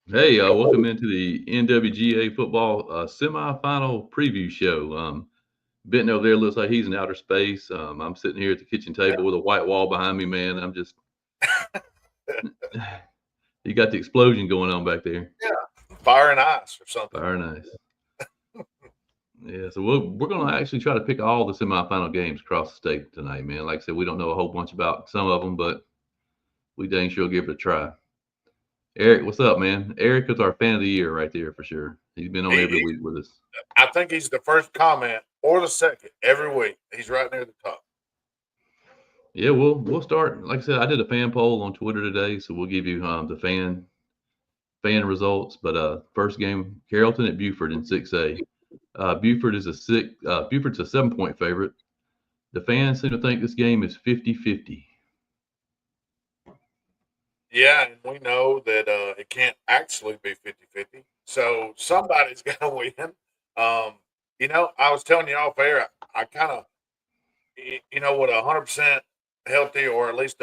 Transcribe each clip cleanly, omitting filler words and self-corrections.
Hey, welcome into the NWGA football semifinal preview show. Benton over there looks like he's in outer space. I'm sitting here at the kitchen table with a white wall behind me, man. I'm just, you got the explosion going on back there. Yeah, fire and ice or something. Very nice. Yeah, so we're going to actually try to pick all the semifinal games across the state tonight, man. Like I said, we don't know a whole bunch about some of them, but we dang sure give it a try. Eric, what's up, man? Eric is our fan of the year right there for sure. He's been on He, every he, week with us. I think he's the first comment or the second every week. He's right near the top. Yeah, we'll start. Like I said, I did a fan poll on Twitter today, so we'll give you the fan results. But first game, Carrollton at Buford in 6A. Buford's a 7 point favorite. The fans seem to think this game is 50-50. Yeah, and we know that it can't actually be 50-50. So somebody's got to win. I was telling you off air, I kind of, with 100% healthy or at least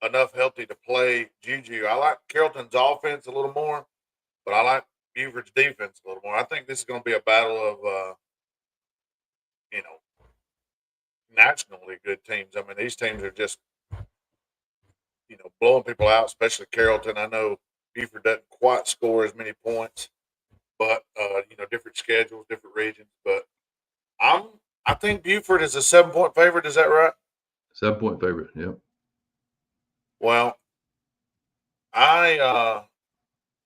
enough healthy to play Juju, I like Carrollton's offense a little more, but I like Buford's defense a little more. I think this is going to be a battle of, you know, nationally good teams. I mean, these teams are just blowing people out, especially Carrollton. I know Buford doesn't quite score as many points, but different schedules, different regions. But I'm I think Buford is a 7 point favorite. Is that right? 7 point favorite. Yep. Well, I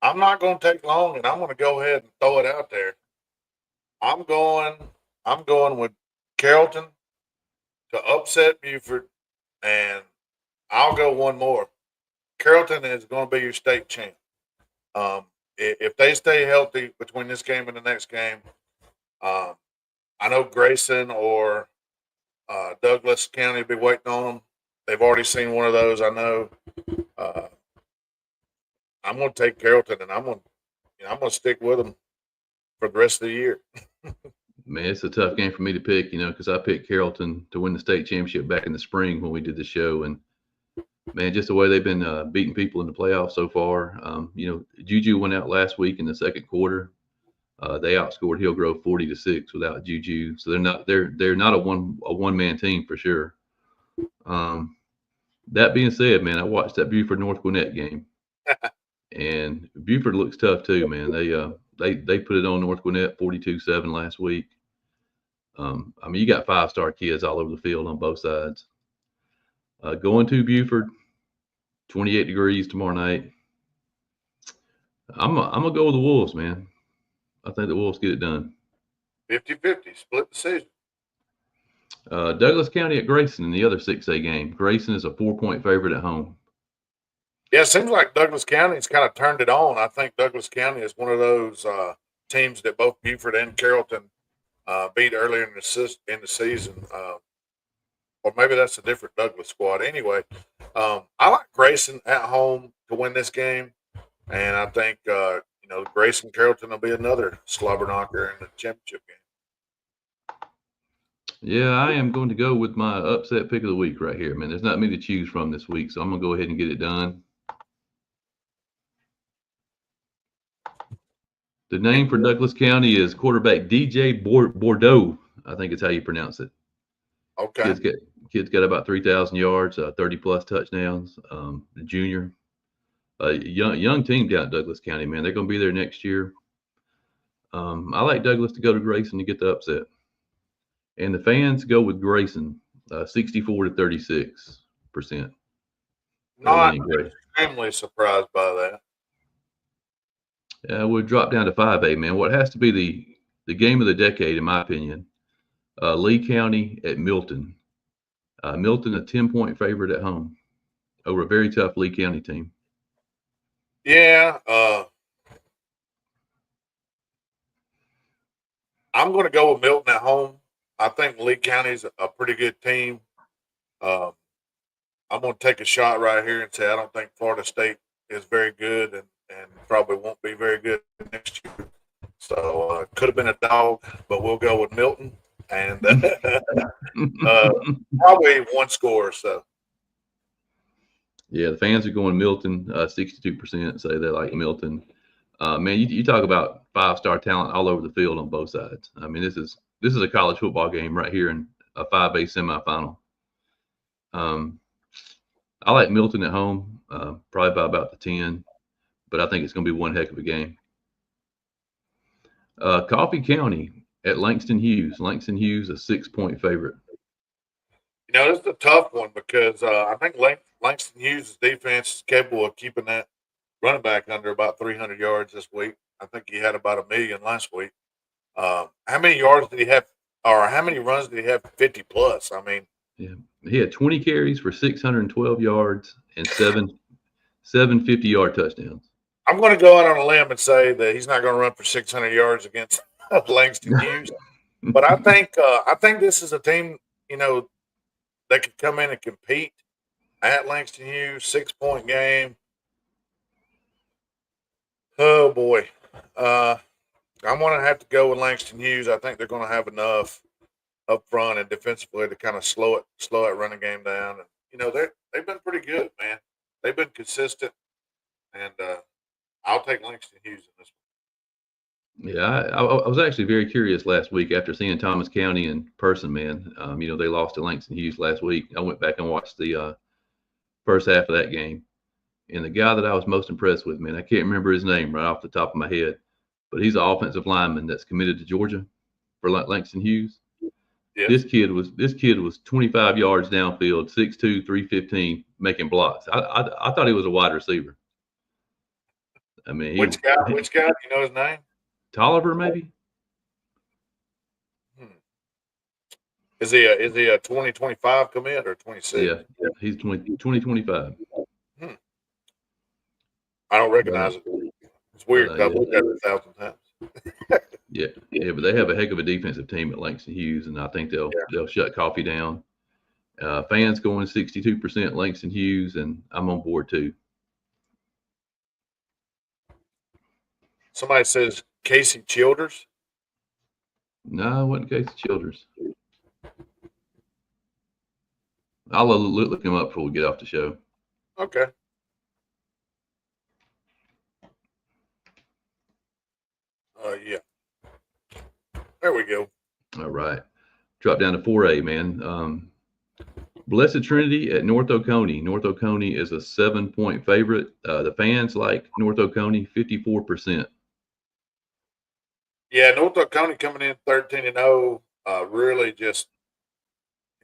I'm not going to take long, and I'm going to go ahead and throw it out there. I'm going I'm going with Carrollton to upset Buford, and I'll go one more. Carrollton is going to be your state champ. If they stay healthy between this game and the next game, um, I know Grayson or Douglas County will be waiting on them. They've already seen one of those. I know. Uh, I'm going to take Carrollton, and I'm going to stick with them for the rest of the year. Man, it's a tough game for me to pick, because I picked Carrollton to win the state championship back in the spring when we did the show, and man, just the way they've been beating people in the playoffs so far. Juju went out last week in the second quarter. They outscored Hillgrove 40-6 without Juju, so they're not a one man team for sure. Um, that being said, man, I watched that Buford North Gwinnett game, and Buford looks tough too, man. They put it on North Gwinnett 42-7 last week. I mean, you got 5 star kids all over the field on both sides. Going to Buford, 28 degrees tomorrow night. I'm gonna go with the Wolves, man. I think the Wolves get it done. 50-50 split decision. Douglas County at Grayson in the other 6A game. Grayson is a 4 point favorite at home. Yeah, it seems like Douglas County's kind of turned it on. I think Douglas County is one of those teams that both Buford and Carrollton beat earlier in the season. Or maybe that's a different Douglas squad. Anyway, I like Grayson at home to win this game, and I think Grayson Carrollton will be another slobber knocker in the championship game. Yeah, I am going to go with my upset pick of the week right here, man. There's not many to choose from this week, so I'm gonna go ahead and get it done. The name for Douglas County is quarterback DJ Bordeaux. I think it's how you pronounce it. Okay. Kids got kids got about 3,000 yards, 30 plus touchdowns. The junior, young team down at Douglas County, man. They're going to be there next year. I like Douglas to go to Grayson to get the upset, and the fans go with Grayson, 64-36%. They're Not leaning Gray. extremely surprised by that. We'll drop down to 5A, man. What has to be the game of the decade, in my opinion? Lee County at Milton. Milton, a 10 point favorite at home over a very tough Lee County team. Yeah, I'm going to go with Milton at home. I think Lee County's a pretty good team. Um, I'm going to take a shot right here and say I don't think Florida State is very good and probably won't be very good next year. So could have been a dog, but we'll go with Milton and uh, probably one score or so. Yeah, the fans are going Milton. 62% say they like Milton. Man, you talk about 5-star talent all over the field on both sides. I mean, this is a college football game right here in a 5A semifinal. I like Milton at home, probably by about the 10, but I think it's going to be one heck of a game. Coffee County at Langston Hughes. Langston Hughes, a 6-point favorite. This is a tough one because I think Langston Hughes' defense is capable of keeping that running back under about 300 yards this week. I think he had about 1,000,000 last week. How many yards did he have, or how many runs did he have 50 plus? I mean, Yeah, he had 20 carries for 612 yards and seven 50-yard touchdowns. I'm going to go out on a limb and say that he's not going to run for 600 yards against Langston Hughes. But I think this is a team, that could come in and compete at Langston Hughes. 6-point game. Oh boy, I'm going to have to go with Langston Hughes. I think they're going to have enough up front and defensively to kind of slow that running game down. And they've been pretty good, man. They've been consistent, and I'll take Langston Hughes in this Yeah, I was actually very curious last week after seeing Thomas County in person, man. They lost to Langston Hughes last week. I went back and watched the first half of that game. And the guy that I was most impressed with, man, I can't remember his name right off the top of my head, but he's an offensive lineman that's committed to Georgia for Langston Hughes. Yes. This kid was 25 yards downfield, 6'2", 315, making blocks. I thought he was a wide receiver. I mean, Which guy? Do you know his name? Tolliver, maybe. Is he a 2025 commit or 26? Yeah, he's 2025. I don't recognize it. It's weird. I've looked at it 1,000 times. Yeah, but they have a heck of a defensive team at Langston Hughes, and I think they'll shut Coffee down. Fans going 62% Langston Hughes, and I'm on board too. Somebody says Casey Childers. No, it wasn't Casey Childers. I'll look him up before we get off the show. Okay. Yeah. There we go. All right. Drop down to 4A, man. Blessed Trinity at North Oconee. North Oconee is a 7-point favorite. The fans like North Oconee 54%. Yeah, North Oconee coming in 13-0. Really just,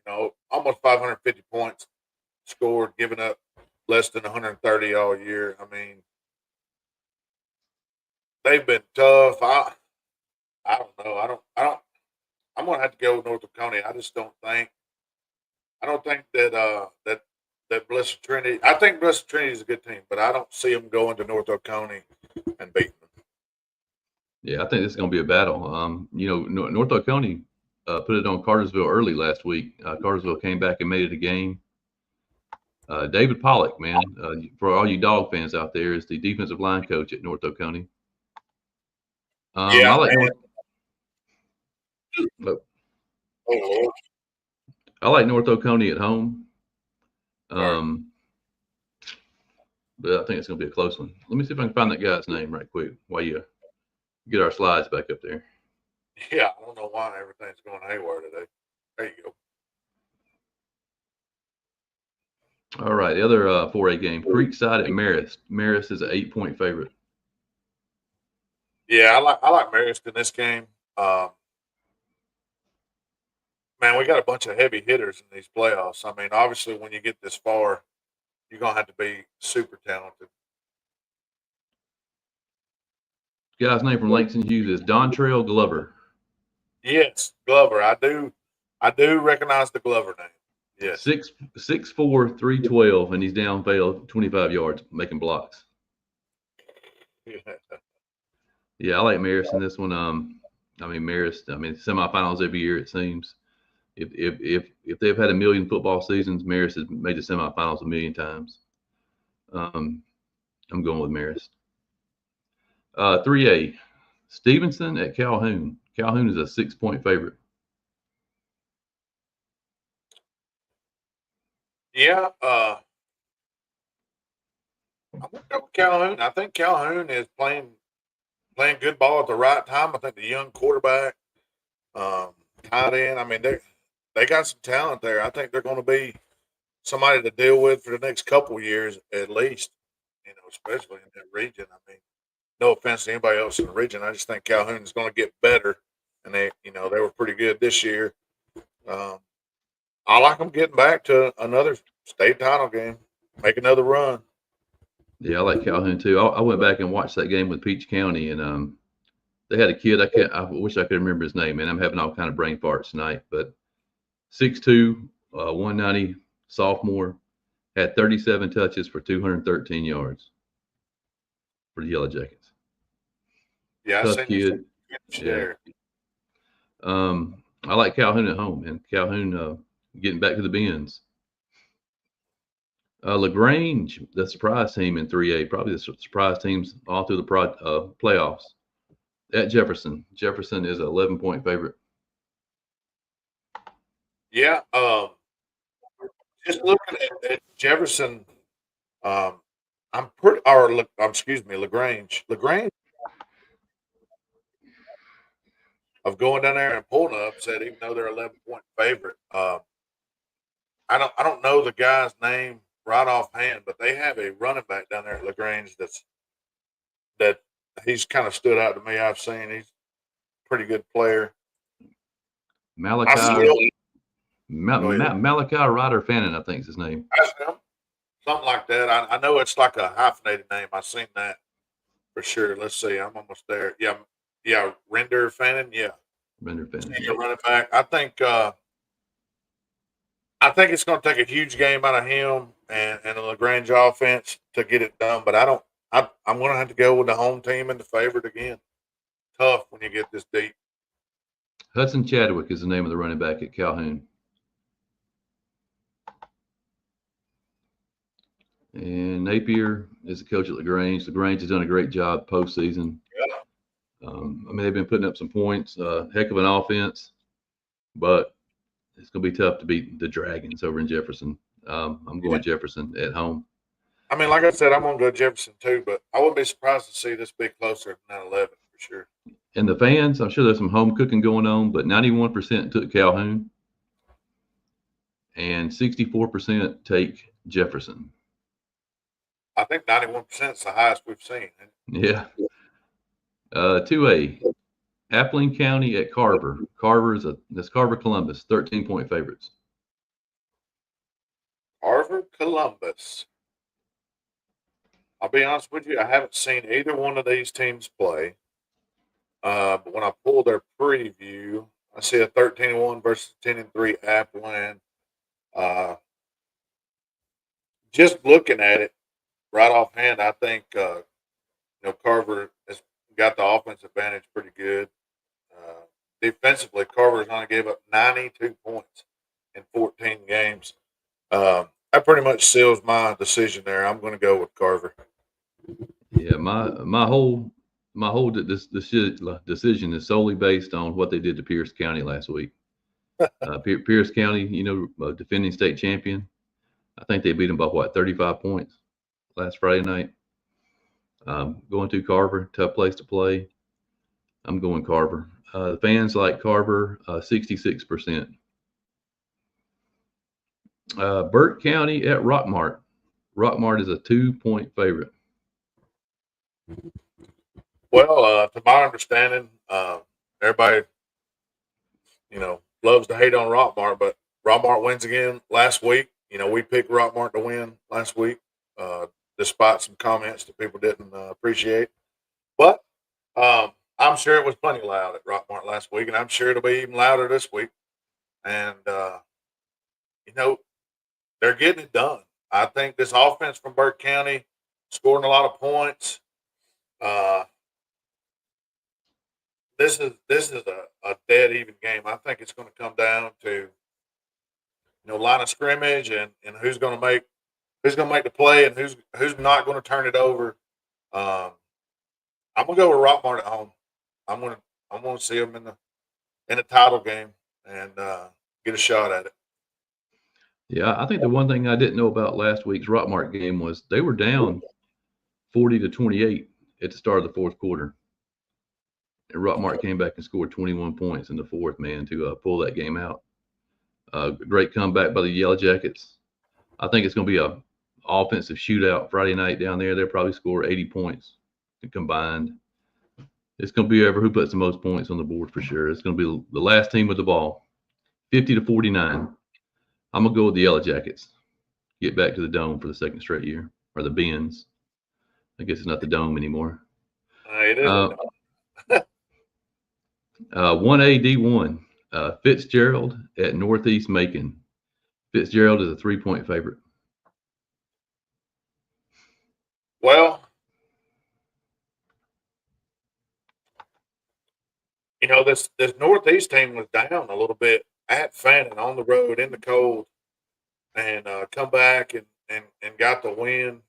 almost 550 points scored, giving up less than 130 all year. I mean, they've been tough. I don't know. I'm gonna have to go with North Oconee. I just don't think. I don't think that Blessed Trinity. I think Blessed Trinity is a good team, but I don't see them going to North Oconee and beating them. Yeah, I think this is going to be a battle. North Oconee put it on Cartersville early last week. Cartersville came back and made it a game. David Pollock, man, for all you dog fans out there, is the defensive line coach at North Oconee. I like North Oconee at home. But I think it's going to be a close one. Let me see if I can find that guy's name right quick while you get our slides back up there. Yeah, I don't know why everything's going haywire today. There you go. All right, the other 4A game, Creekside at Marist. Marist is an 8-point favorite. Yeah, I like Marist in this game. Man, we got a bunch of heavy hitters in these playoffs. I mean, obviously, when you get this far, you're gonna have to be super talented. Guy's name from Langston Hughes is Dontrell Glover. Yes, Glover. I do recognize the Glover name. Yes. 6'4", 312, and he's downfield 25 yards making blocks. Yeah, I like Marist in this one. Marist. Semifinals every year it seems. If they've had 1,000,000 football seasons, Marist has made the semifinals 1,000,000 times. I'm going with Marist. 3A, Stevenson at Calhoun. Calhoun is a 6-point favorite. Yeah, I'm gonna go with Calhoun. I think Calhoun is playing playing good ball at the right time. I think the young quarterback, tight end. I mean, they got some talent there. I think they're going to be somebody to deal with for the next couple of years at least. Especially in that region. I mean, no offense to anybody else in the region. I just think Calhoun is going to get better, and they were pretty good this year. Um, I like them getting back to another state title game, make another run. Yeah, I like Calhoun too. I went back and watched that game with Peach County, and they had a kid. I wish I could remember his name, man. I'm having all kind of brain farts tonight. But 6'2", 190 sophomore, had 37 touches for 213 yards for the Yellow Jackets. Yeah, I Tough seen you kid. Yeah. I like Calhoun at home, and Calhoun getting back to the bins. LaGrange, the surprise team in 3A, probably the surprise teams all through the playoffs. At Jefferson. Jefferson is an 11-point favorite. Yeah, just looking at Jefferson, um, excuse me, Lagrange. Lagrange of going down there and pulling an upset, even though they're 11-point favorite. I don't know the guy's name right offhand, but they have a running back down there at Lagrange that he's kind of stood out to me. I've seen he's a pretty good player. Malachi Ryder Fannin, I think is his name. Something like that. I know it's like a hyphenated name. I've seen that for sure. Let's see. I'm almost there. Yeah. Render Fannin. Yeah. Render Fannin. Senior running back. I think it's going to take a huge game out of him and the Lagrange offense to get it done. But I'm going to have to go with the home team and the favorite again. Tough when you get this deep. Hudson Chadwick is the name of the running back at Calhoun. And Napier is the coach at LaGrange. LaGrange has done a great job postseason. Yeah. They've been putting up some points. Heck of an offense, but it's going to be tough to beat the Dragons over in Jefferson. I'm going Jefferson at home. I mean, like I said, I'm going to go Jefferson too, but I wouldn't be surprised to see this be closer than 9-11 for sure. And the fans, I'm sure there's some home cooking going on, but 91% took Calhoun and 64% take Jefferson. I think 91% is the highest we've seen. Yeah. 2A, Appling County at Carver. That's Carver Columbus, 13-point favorites. Carver Columbus. I'll be honest with you, I haven't seen either one of these teams play. But when I pull their preview, I see a 13-1 versus 10-3 Appling. Just looking at it right offhand, I think Carver has got the offense advantage pretty good. Defensively, Carver's only gave up 92 points in 14 games. That pretty much seals my decision there. I'm going to go with Carver. Yeah, my whole decision is solely based on what they did to Pierce County last week. Pierce County, defending state champion. I think they beat them by 35 points last Friday night. Going to Carver, tough place to play. I'm going Carver. The fans like Carver, 66%. Burke County at Rockmart. Rockmart is a 2-point favorite. Well, to my understanding, everybody, loves to hate on Rockmart, but Rockmart wins again last week. We picked Rockmart to win last week, despite some comments that people didn't appreciate. But I'm sure it was plenty loud at Rockmart last week, and I'm sure it'll be even louder this week. And, they're getting it done. I think this offense from Burke County scoring a lot of points. This is a dead even game. I think it's going to come down to line of scrimmage and who's going to make the play and who's not going to turn it over. I'm going to go with Rockmart at home. I'm going to see them in the title game and get a shot at it. Yeah, I think the one thing I didn't know about last week's Rockmart game was they were down 40-28 at the start of the fourth quarter. And Rockmart came back and scored 21 points in the fourth, man, to pull that game out. Great comeback by the Yellow Jackets. I think it's going to be a offensive shootout Friday night down there. They'll probably score 80 points combined. It's going to be whoever who puts the most points on the board for sure. It's going to be the last team with the ball, 50-49. I'm going to go with the Yellow Jackets. Get back to the Dome for the second straight year, or the Bins. I guess it's not the Dome anymore. It is. 1A D1, Fitzgerald at Northeast Macon. Fitzgerald is a 3-point favorite. Well, this Northeast team was down a little bit at Fannin on the road in the cold, and come back and got the win.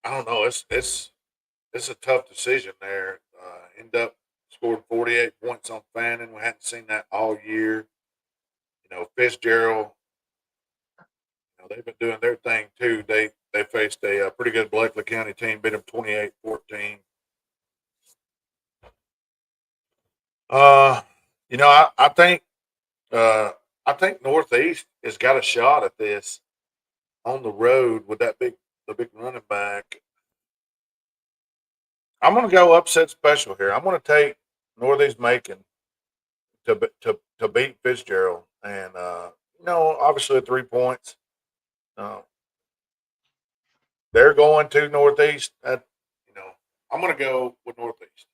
I don't know. It's a tough decision there. End up scored 48 points on Fannin. We hadn't seen that all year. Fitzgerald. They've been doing their thing too. They faced a pretty good Blakely County team, beat them 28-14. I think Northeast has got a shot at this on the road with the big running back. I'm going to go upset special here. I'm going to take Northeast Macon to beat Fitzgerald, and obviously 3 points. They're going to Northeast. I'm going to go with Northeast.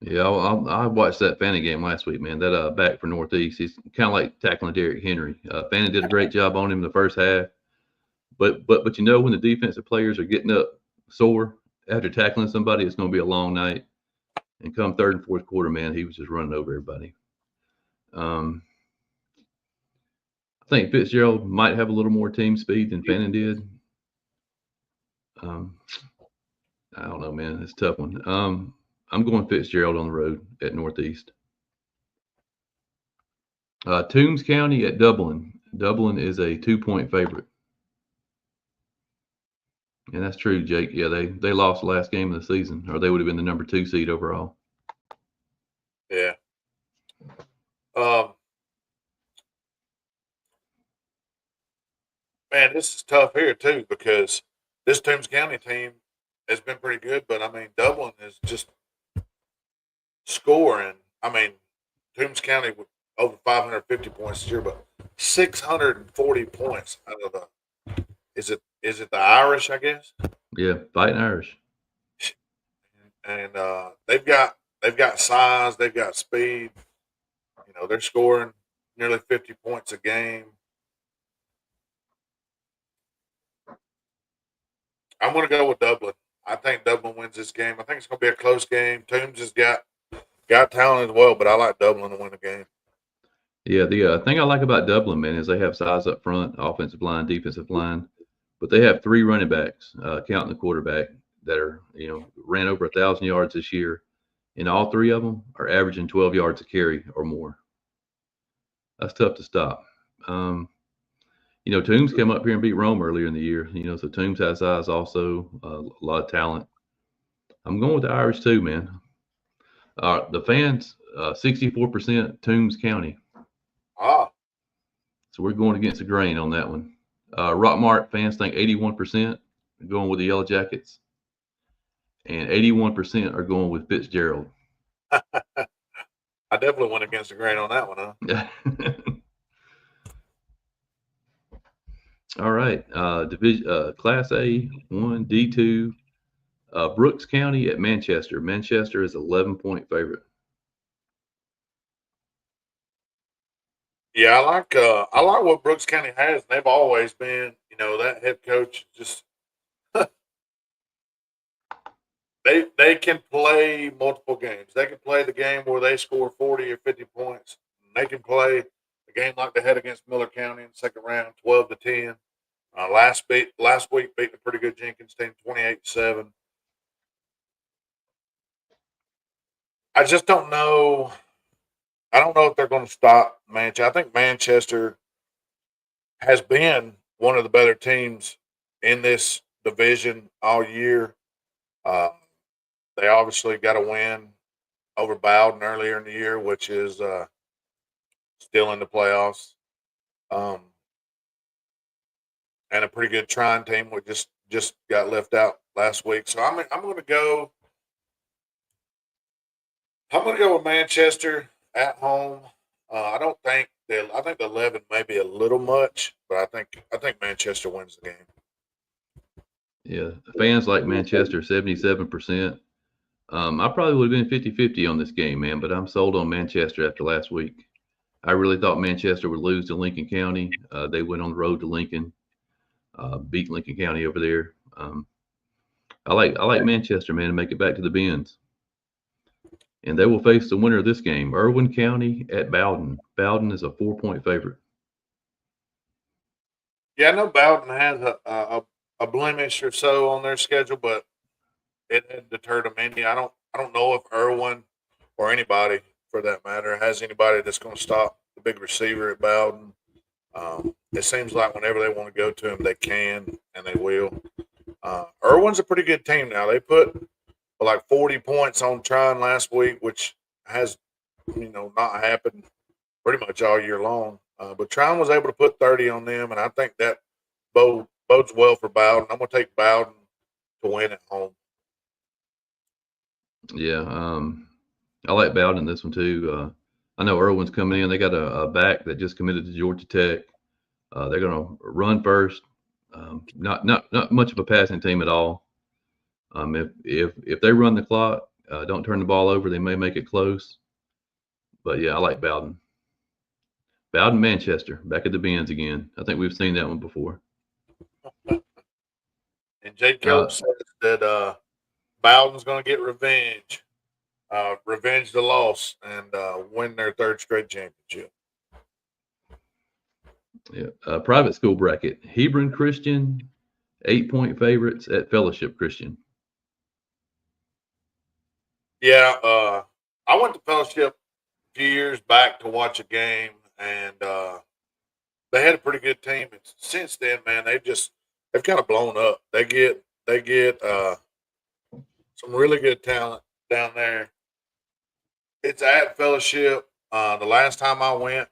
Yeah, I watched that Fannin game last week, man. That back for Northeast, he's kind of like tackling Derrick Henry. Fannin did a great job on him in the first half, but when the defensive players are getting up sore after tackling somebody, it's going to be a long night. And come third and fourth quarter, man, he was just running over everybody. I think Fitzgerald might have a little more team speed than Fannin did. I don't know, man. It's a tough one. I'm going Fitzgerald on the road at Northeast. Toombs County at Dublin. Dublin is a 2-point favorite. And that's true, Jake. Yeah, they lost the last game of the season, or they would have been the number 2 seed overall. Yeah. Man, this is tough here too because this Toombs County team has been pretty good, but Dublin is just scoring. Toombs County with over 550 points this year, but 640 points out of the. Is it the Irish? I guess. Yeah, fighting Irish. And they've got size, they've got speed. They're scoring nearly 50 points a game. I'm going to go with Dublin. I think Dublin wins this game. I think it's going to be a close game. Toombs has got talent as well, but I like Dublin to win the game. Yeah, the thing I like about Dublin, man, is they have size up front, offensive line, defensive line, but they have 3 running backs, counting the quarterback, that are ran over 1,000 yards this year, and all 3 of them are averaging 12 yards a carry or more. That's tough to stop. Toombs came up here and beat Rome earlier in the year. So Toombs has size also, a lot of talent. I'm going with the Irish too, man. The fans, 64% Toombs County. So we're going against the grain on that one. Rockmart fans think 81% are going with the Yellow Jackets, and 81% are going with Fitzgerald. I definitely went against the grain on that one, huh? All right. Division Class A 1 D2. Brooks County at Manchester. Manchester is 11-point favorite. Yeah, I like what Brooks County has. They've always been, that head coach just they can play multiple games. They can play the game where they score 40 or 50 points. They can play a game like they had against Miller County in the second round, 12-10. Last week beat a pretty good Jenkins team, 28-7. I just don't know. I don't know if they're going to stop Manchester. I think Manchester has been one of the better teams in this division all year. Uh, they obviously got a win over Bowden earlier in the year, which is still in the playoffs, um, and a pretty good Trine team, which just got left out last week. So I'm going to go. I'm going to go with Manchester at home. I don't think they. I think the 11 may be a little much, but I think Manchester wins the game. Yeah, fans like Manchester 77%. I probably would have been 50-50 on this game, man, but I'm sold on Manchester after last week. I really thought Manchester would lose to Lincoln County. They went on the road to Lincoln, beat Lincoln County over there. I like Manchester, man, to make it back to the Benz, and they will face the winner of this game, Irwin County at Bowden. Bowden is a 4-point favorite. Yeah, I know Bowden has a blemish or so on their schedule, but it had deterred them any. I don't know if Irwin or anybody for that matter has anybody that's going to stop the big receiver at Bowden. It seems like whenever they want to go to him, they can and they will. Irwin's a pretty good team now. They put like 40 points on Trine last week, which has not happened pretty much all year long. But Trine was able to put 30 on them, and I think that bodes well for Bowden. I'm going to take Bowden to win at home. Yeah, I like Bowden in this one too. I know Irwin's coming in. They got a back that just committed to Georgia Tech. They're going to run first. Not much of a passing team at all. If they run the clock, don't turn the ball over, they may make it close. But yeah, I like Bowden. Bowden, Manchester, back at the Benz again. I think we've seen that one before. And Jake Uh, Kelp says that Bowden's going to get revenge, revenge the loss, and win their third straight championship. yeah, private school bracket. Hebron Christian, 8-point favorites at Fellowship Christian. Yeah, I went to Fellowship a few years back to watch a game, and they had a pretty good team. And since then, man, they've kind of blown up. They get some really good talent down there. It's at Fellowship. The last time I went,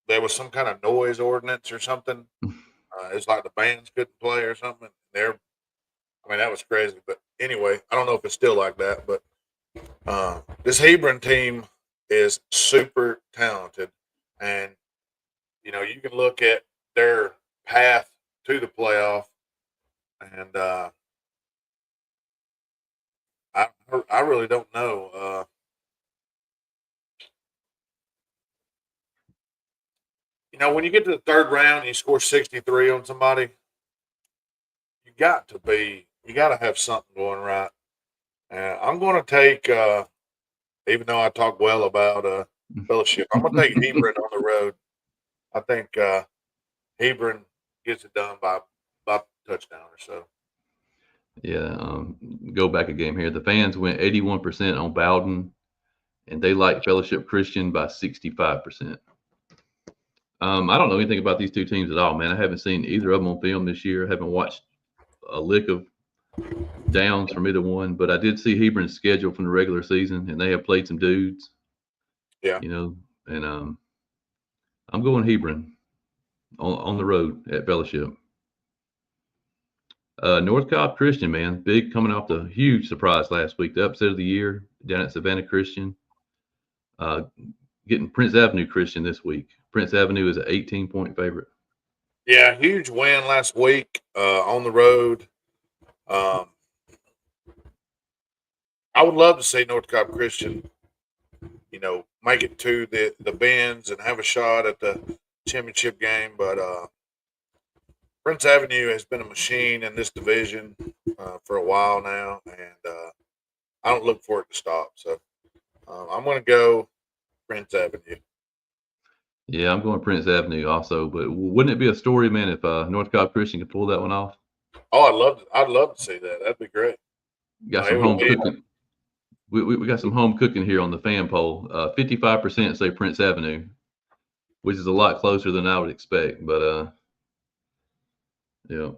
there was some kind of noise ordinance or something. It's like the bands couldn't play or something. I mean, that was crazy. But anyway, I don't know if it's still like that. But this Hebron team is super talented, and you can look at their path to the playoff, and I really don't know. When you get to the third round and you score 63 on somebody, you got to have something going right. I'm going to take, even though I talk well about Fellowship, I'm going to take Hebron on the road. I think Hebron gets it done by touchdown or so. Yeah, go back a game here. The fans went 81% on Bowden, and they like Fellowship Christian by 65%. I don't know anything about these two teams at all, man. I haven't seen either of them on film this year. I haven't watched a lick of downs from either one, but I did see Hebron's schedule from the regular season, and they have played some dudes, Yeah. And I'm going Hebron on the road at Fellowship. North Cobb Christian, man, big coming off the huge surprise last week, the upset of the year down at Savannah Christian. Uh, Getting Prince Avenue Christian this week. Prince Avenue is an 18-point favorite. Yeah, huge win last week on the road. Um, I would love to see North Cobb Christian, make it to the Benz and have a shot at the championship game. But Prince Avenue has been a machine in this division for a while now, and I don't look for it to stop. So I'm going to go Prince Avenue. Yeah, I'm going Prince Avenue also, but wouldn't it be a story, man, if North Cobb Christian could pull that one off? Oh, I'd love to see that. That'd be great. Got some It would home be. cooking. We got some home cooking here on the fan poll. 55% say Prince Avenue, which is a lot closer than I would expect. But yeah,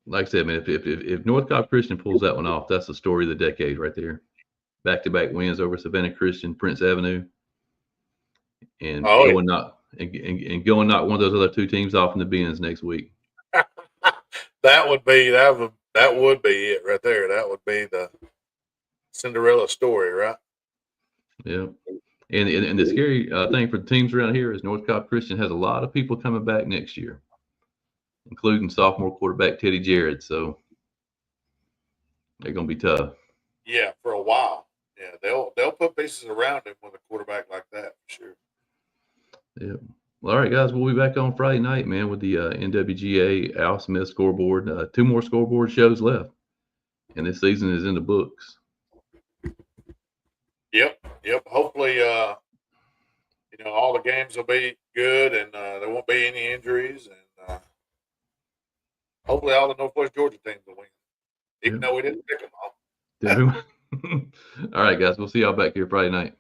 like I said, man, if North Cobb Christian pulls that one off, that's the story of the decade right there. Back-to-back wins over Savannah Christian, Prince Avenue, and Oh, go and knock one of those other two teams off in the bins next week. yeah. that would be it right there. That would be the Cinderella story, right? Yeah. And the scary thing for the teams around here is North Cobb Christian has a lot of people coming back next year, including sophomore quarterback Teddy Jarrett. So they're going to be tough. Yeah, for a while. Yeah, they'll put pieces around him with a quarterback like that for sure. Yeah. Well, all right, guys, we'll be back on Friday night, man, with the NWGA Al Smith scoreboard. Two more scoreboard shows left, and this season is in the books. Yep. Hopefully, all the games will be good and there won't be any injuries, and hopefully all the Northwest Georgia teams will win, even though we didn't pick them all. All right, guys, we'll see y'all back here Friday night.